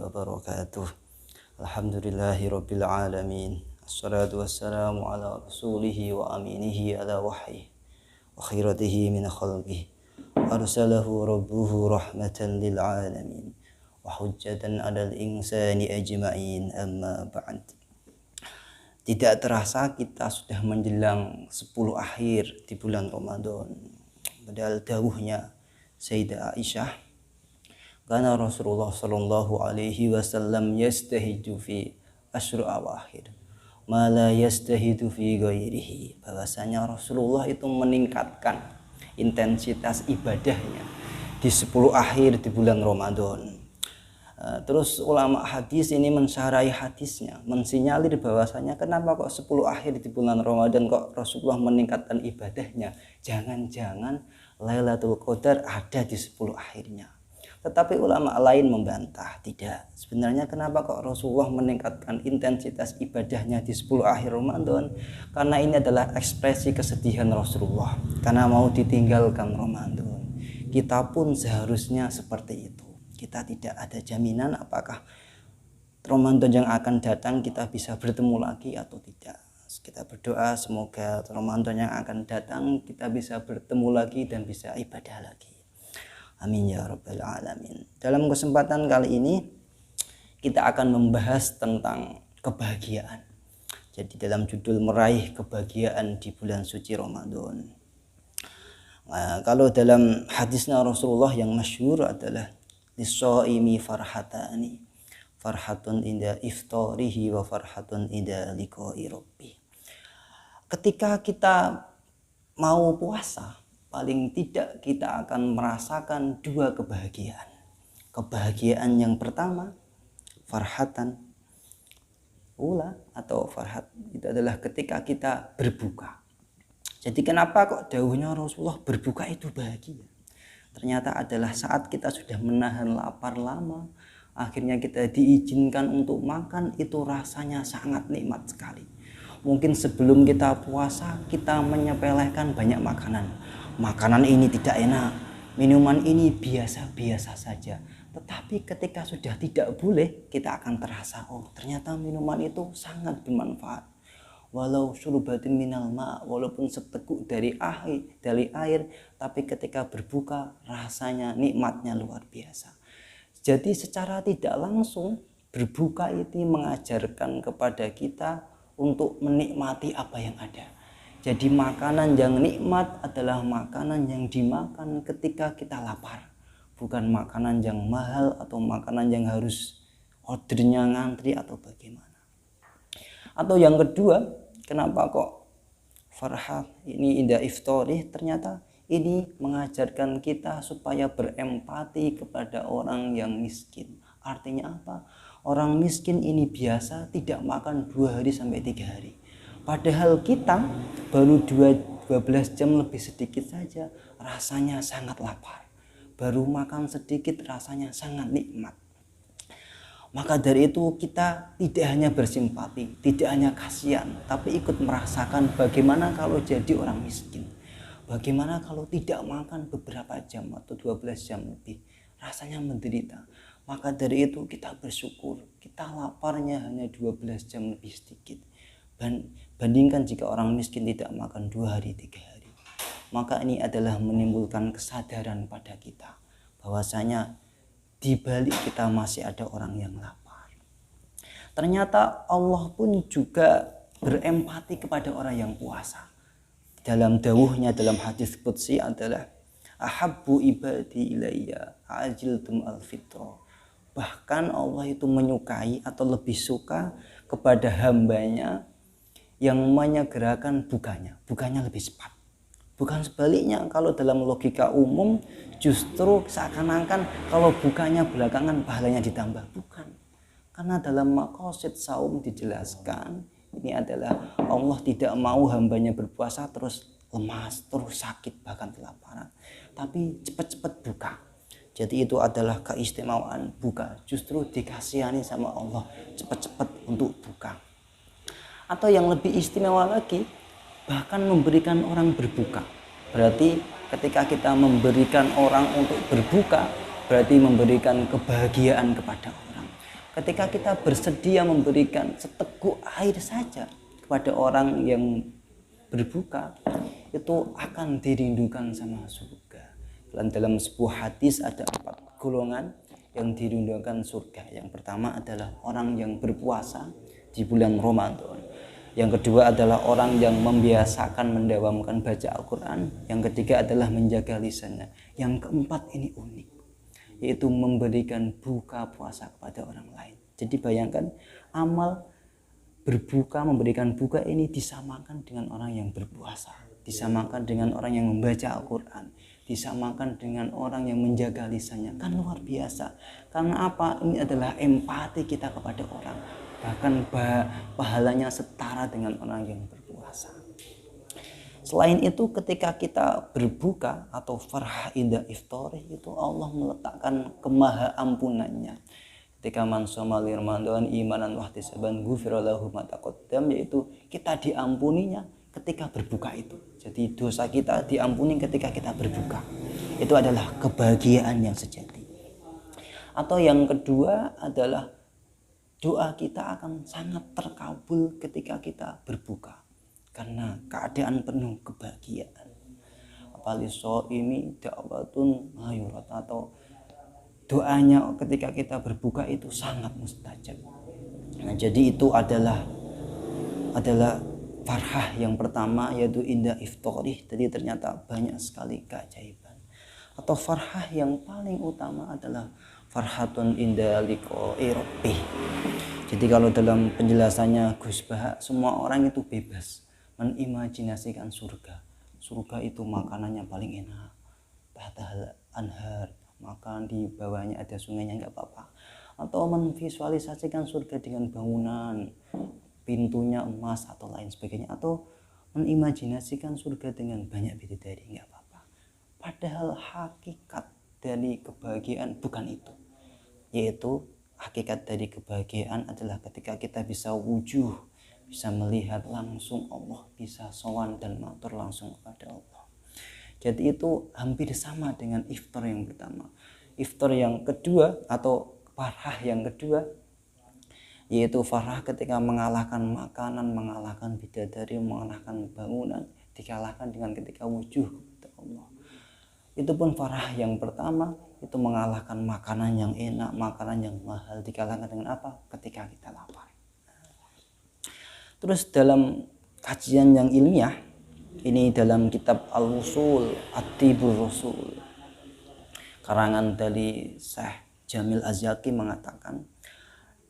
wabarakatuh. Alhamdulillahirabbil alamin. Assalatu wassalamu ala rasulihi wa aminihi ala wahyi wa khairatihi min khalqihi. Arsalahu rabbuhu rahmatan lil alamin wa hujjatan 'alal insani ajma'in, amma ba'd. Tidak terasa kita sudah menjelang 10 akhir di bulan Ramadan. Padahal dawuhnya Sayyidah Aisyah, karena Rasulullah sallallahu alaihi wasallam yastahiju fi asyru awakhir ma la yastahidu fi ghairihi. Bahwasanya Rasulullah itu meningkatkan intensitas ibadahnya di 10 akhir di bulan Ramadan. Terus ulama hadis ini mensyarahi hadisnya, mensinyalir bahwasanya kenapa kok 10 akhir di bulan Ramadan kok Rasulullah meningkatkan ibadahnya. Jangan-jangan Lailatul Qadar ada di 10 akhirnya. Tetapi ulama lain membantah, tidak. Sebenarnya kenapa kok Rasulullah meningkatkan intensitas ibadahnya di 10 akhir Ramadan? Karena ini adalah ekspresi kesedihan Rasulullah karena mau ditinggalkan Ramadan. Kita pun seharusnya seperti itu. Kita tidak ada jaminan apakah Ramadan yang akan datang kita bisa bertemu lagi atau tidak. Kita berdoa semoga Ramadan yang akan datang kita bisa bertemu lagi dan bisa ibadah lagi. Amin ya rabbal alamin. Dalam kesempatan kali ini kita akan membahas tentang kebahagiaan. Jadi dalam judul meraih kebahagiaan di bulan suci Ramadan. Kalau dalam hadisnya Rasulullah yang masyhur adalah lis-shaimi farhatani, farhatun inda iftarihi wa farhatun inda liqa'i rabbih. Ketika kita mau puasa, paling tidak kita akan merasakan dua kebahagiaan. Kebahagiaan yang pertama, farhatan ula atau farhat, itu adalah ketika kita berbuka. Jadi kenapa kok dawuhnya Rasulullah berbuka itu bahagia? Ternyata adalah saat kita sudah menahan lapar lama, akhirnya kita diizinkan untuk makan, itu rasanya sangat nikmat sekali. Mungkin sebelum kita puasa kita menyepelekan banyak makanan. Makanan ini tidak enak, minuman ini biasa-biasa saja. Tetapi ketika sudah tidak boleh, kita akan terasa, oh ternyata minuman itu sangat bermanfaat. Walau syurbatin minal ma', walaupun seteguk dari air, tapi ketika berbuka rasanya nikmatnya luar biasa. Jadi secara tidak langsung berbuka itu mengajarkan kepada kita untuk menikmati apa yang ada. Jadi makanan yang nikmat adalah makanan yang dimakan ketika kita lapar, bukan makanan yang mahal atau makanan yang harus ordernya ngantri atau bagaimana. Atau yang kedua, kenapa kok farhat ini indah iftarih? Ternyata ini mengajarkan kita supaya berempati kepada orang yang miskin. Artinya apa? Orang miskin ini biasa tidak makan 2 hari sampai 3 hari. Padahal kita baru 12 jam lebih sedikit saja rasanya sangat lapar. Baru makan sedikit rasanya sangat nikmat. Maka dari itu kita tidak hanya bersimpati, tidak hanya kasihan, tapi ikut merasakan bagaimana kalau jadi orang miskin. Bagaimana kalau tidak makan beberapa jam atau 12 jam lebih, rasanya menderita. Maka dari itu kita bersyukur, kita laparnya hanya 12 jam lebih sedikit. Bandingkan jika orang miskin tidak makan 2 hari 3 hari. Maka ini adalah menimbulkan kesadaran pada kita bahwasanya di balik kita masih ada orang yang lapar. Ternyata Allah pun juga berempati kepada orang yang puasa. Dalam dawuhnya dalam hadis qudsi adalah ahabbu ibadi ilayya ajiltum al-fitra. Bahkan Allah itu menyukai atau lebih suka kepada hambanya yang menyegerakan bukanya lebih cepat. Bukan sebaliknya, kalau dalam logika umum justru seakan-akan kalau bukanya belakangan pahalanya ditambah. Bukan. Karena dalam maqasid saum dijelaskan, ini adalah Allah tidak mau hambanya berpuasa terus lemas, terus sakit, bahkan kelaparan. Tapi cepat-cepat buka. Jadi itu adalah keistimewaan buka. Justru dikasihani sama Allah cepat-cepat untuk buka. Atau yang lebih istimewa lagi, bahkan memberikan orang berbuka. Berarti ketika kita memberikan orang untuk berbuka, berarti memberikan kebahagiaan kepada orang. Ketika kita bersedia memberikan seteguk air saja kepada orang yang berbuka, itu akan dirindukan sama surga. Dan dalam sebuah hadis ada 4 golongan yang dirindukan surga. Yang pertama adalah orang yang berpuasa di bulan Ramadan. Yang kedua adalah orang yang membiasakan mendawamkan baca Al-Quran. Yang ketiga adalah menjaga lisannya. Yang keempat ini unik, yaitu memberikan buka puasa kepada orang lain. Jadi bayangkan, amal berbuka, memberikan buka ini disamakan dengan orang yang berpuasa, disamakan dengan orang yang membaca Al-Quran, disamakan dengan orang yang menjaga lisannya. Kan luar biasa. Karena apa? Ini adalah empati kita kepada orang. Bahkan pahalanya setara dengan orang yang berpuasa. Selain itu, ketika kita berbuka atau farhah inda iftari, itu Allah meletakkan kemaha ampunannya. Ketika man shoma li Ramadan imanan wahtisaban ghufira lahu ma taqaddam, yaitu kita diampuninya ketika berbuka itu. Jadi dosa kita diampuni ketika kita berbuka. Itu adalah kebahagiaan yang sejati. Atau yang kedua adalah doa kita akan sangat terkabul ketika kita berbuka karena keadaan penuh kebahagiaan. Apalagi ini da'watun mayurat, atau doanya ketika kita berbuka itu sangat mustajab. Nah, jadi itu adalah farhah yang pertama, yaitu indah iftari. Jadi ternyata banyak sekali keajaiban. Atau farhah yang paling utama adalah farhatun inda liqa'i rabbih. Jadi kalau dalam penjelasannya Gus Bah, semua orang itu bebas mengimajinasikan surga. Surga itu makanannya paling enak, tahtahal anhar, makan di bawahnya ada sungainya, nggak apa-apa. Atau memvisualisasikan surga dengan bangunan, pintunya emas atau lain sebagainya. Atau mengimajinasikan surga dengan banyak bidadari, nggak apa-apa. Padahal hakikat dari kebahagiaan bukan itu, yaitu hakikat dari kebahagiaan adalah ketika kita bisa wujuh, bisa melihat langsung Allah, bisa sowan dan matur langsung kepada Allah. Jadi itu hampir sama dengan iftar yang pertama. Iftar yang kedua atau farhah yang kedua, yaitu farhah ketika mengalahkan makanan, mengalahkan bidadari, mengalahkan bangunan, dikalahkan dengan ketika wujuh kepada Allah. Itu pun farah yang pertama, itu mengalahkan makanan yang enak, makanan yang mahal, dikalahkan dengan apa? Ketika kita lapar. Terus dalam kajian yang ilmiah, ini dalam kitab Al-Wusul At-Tibur Rasul, karangan dari Syekh Jamil Az-Zaki, mengatakan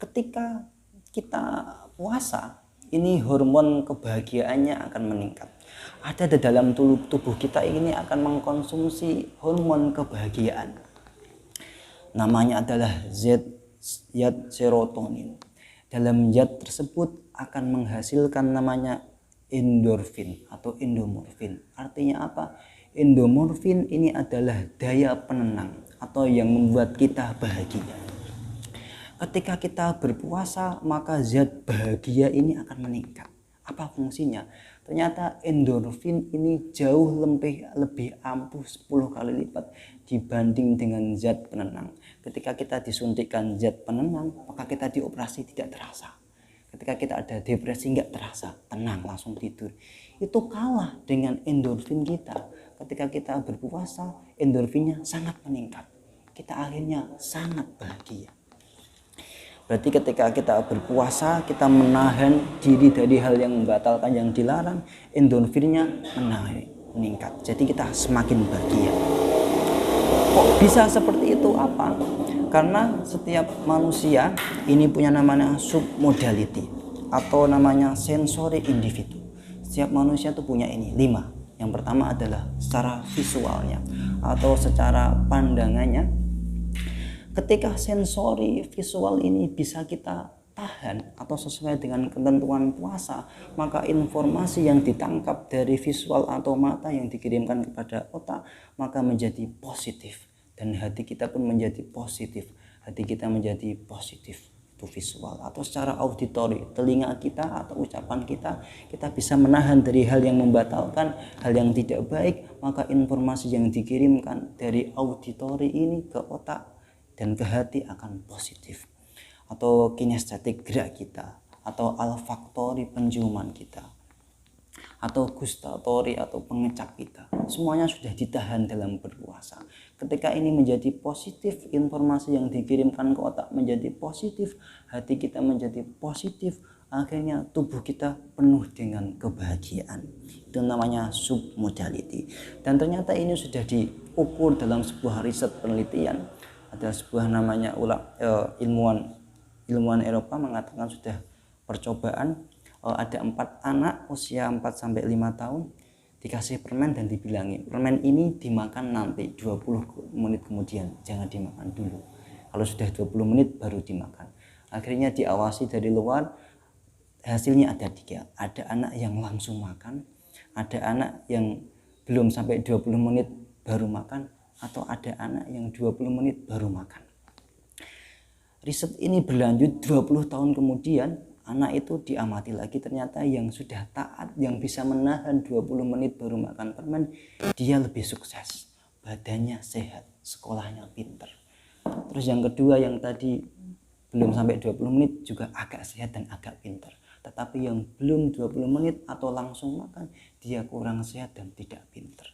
ketika kita puasa, ini hormon kebahagiaannya akan meningkat. Ada di dalam tubuh kita ini akan mengkonsumsi hormon kebahagiaan. Namanya adalah zat serotonin. Dalam zat tersebut akan menghasilkan namanya endorfin atau endomorfin. Artinya apa? Endomorfin ini adalah daya penenang atau yang membuat kita bahagia. Ketika kita berpuasa, maka zat bahagia ini akan meningkat. Apa fungsinya? Ternyata endorfin ini jauh lebih ampuh 10 kali lipat dibanding dengan zat penenang. Ketika kita disuntikkan zat penenang, maka kita dioperasi tidak terasa. Ketika kita ada depresi nggak terasa, tenang, langsung tidur. Itu kalah dengan endorfin kita. Ketika kita berpuasa, endorfinnya sangat meningkat. Kita akhirnya sangat bahagia. Berarti ketika kita berpuasa, kita menahan diri dari hal yang membatalkan, yang dilarang, endorfinnya meningkat. Jadi kita semakin bahagia. Kok bisa seperti itu? Apa? Karena setiap manusia ini punya namanya submodality atau namanya sensory individu. Setiap manusia itu punya ini 5. Yang pertama adalah secara visualnya atau secara pandangannya. Ketika sensori visual ini bisa kita tahan atau sesuai dengan ketentuan puasa, maka informasi yang ditangkap dari visual atau mata yang dikirimkan kepada otak maka menjadi positif, dan hati kita pun menjadi positif. Hati kita menjadi positif itu visual. Atau secara auditori, telinga kita atau ucapan kita bisa menahan dari hal yang membatalkan, hal yang tidak baik, maka informasi yang dikirimkan dari auditori ini ke otak dan ke hati akan positif. atau kinestetik gerak kita, atau olfaktori penciuman kita, atau gustatori atau pengecap kita, semuanya sudah ditahan dalam berpuasa. Ketika ini menjadi positif, informasi yang dikirimkan ke otak menjadi positif, hati kita menjadi positif, akhirnya tubuh kita penuh dengan kebahagiaan. Itu namanya submodality. Dan ternyata ini sudah diukur dalam sebuah riset penelitian. Ada sebuah namanya ilmuwan Eropa mengatakan sudah percobaan, ada 4 anak usia 4-5 tahun dikasih permen dan dibilangi, permen ini dimakan nanti 20 menit kemudian, jangan dimakan dulu. Kalau sudah 20 menit baru dimakan. Akhirnya diawasi dari luar, hasilnya ada 3. Ada anak yang langsung makan, ada anak yang belum sampai 20 menit baru makan, atau ada anak yang 20 menit baru makan. Riset ini berlanjut 20 tahun kemudian, anak itu diamati lagi, ternyata yang sudah taat, yang bisa menahan 20 menit baru makan permen, dia lebih sukses, badannya sehat, sekolahnya pinter. Terus yang kedua yang tadi belum sampai 20 menit juga agak sehat dan agak pinter. Tetapi yang belum 20 menit atau langsung makan, dia kurang sehat dan tidak pinter.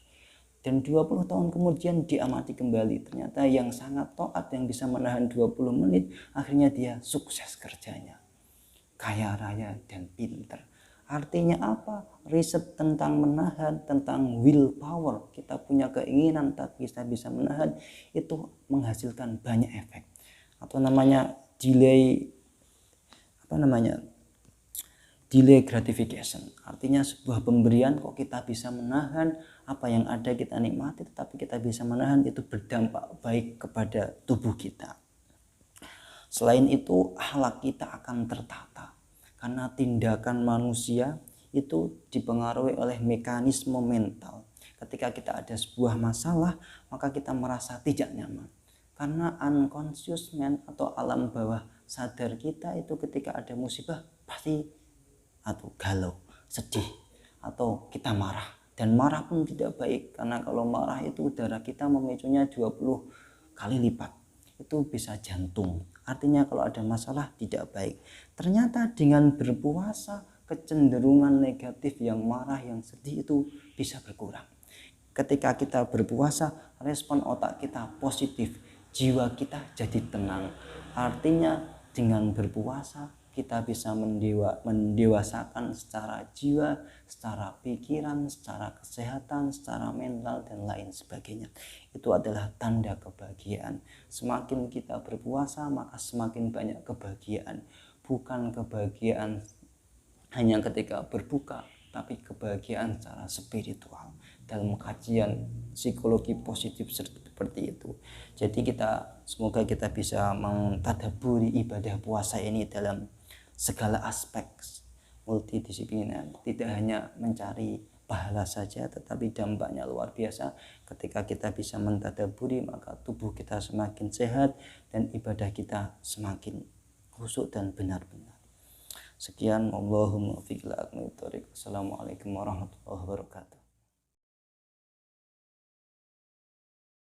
Dan 20 tahun kemudian diamati kembali, ternyata yang sangat taat, yang bisa menahan 20 menit, akhirnya dia sukses kerjanya, kaya raya dan pinter. Artinya apa? Riset tentang menahan, tentang willpower, kita punya keinginan tapi kita bisa menahan, itu menghasilkan banyak efek. Atau namanya delay gratification. Artinya sebuah pemberian kok kita bisa menahan, apa yang ada kita nikmati tetapi kita bisa menahan, itu berdampak baik kepada tubuh kita. Selain itu, akhlak kita akan tertata karena tindakan manusia itu dipengaruhi oleh mekanisme mental. Ketika kita ada sebuah masalah, maka kita merasa tidak nyaman karena unconscious mind atau alam bawah sadar kita itu ketika ada musibah pasti atau galau, sedih, atau kita marah. Dan marah pun tidak baik, karena kalau marah itu darah kita memicunya 20 kali lipat, itu bisa jantung. Artinya kalau ada masalah tidak baik. Ternyata dengan berpuasa, kecenderungan negatif yang marah, yang sedih itu bisa berkurang. Ketika kita berpuasa, respon otak kita positif, jiwa kita jadi tenang. Artinya dengan berpuasa kita bisa mendewasakan secara jiwa, secara pikiran, secara kesehatan, secara mental, dan lain sebagainya. Itu adalah tanda kebahagiaan. Semakin kita berpuasa, maka semakin banyak kebahagiaan. Bukan kebahagiaan hanya ketika berbuka, tapi kebahagiaan secara spiritual. Dalam kajian psikologi positif seperti itu. Jadi semoga kita bisa mentadabburi ibadah puasa ini dalam segala aspek multidisipliner, tidak hanya mencari pahala saja, tetapi dampaknya luar biasa. Ketika kita bisa mentadabburi, maka tubuh kita semakin sehat dan ibadah kita semakin khusyuk dan benar-benar. Sekian, Allahumma fiqh. Assalamualaikum warahmatullahi wabarakatuh.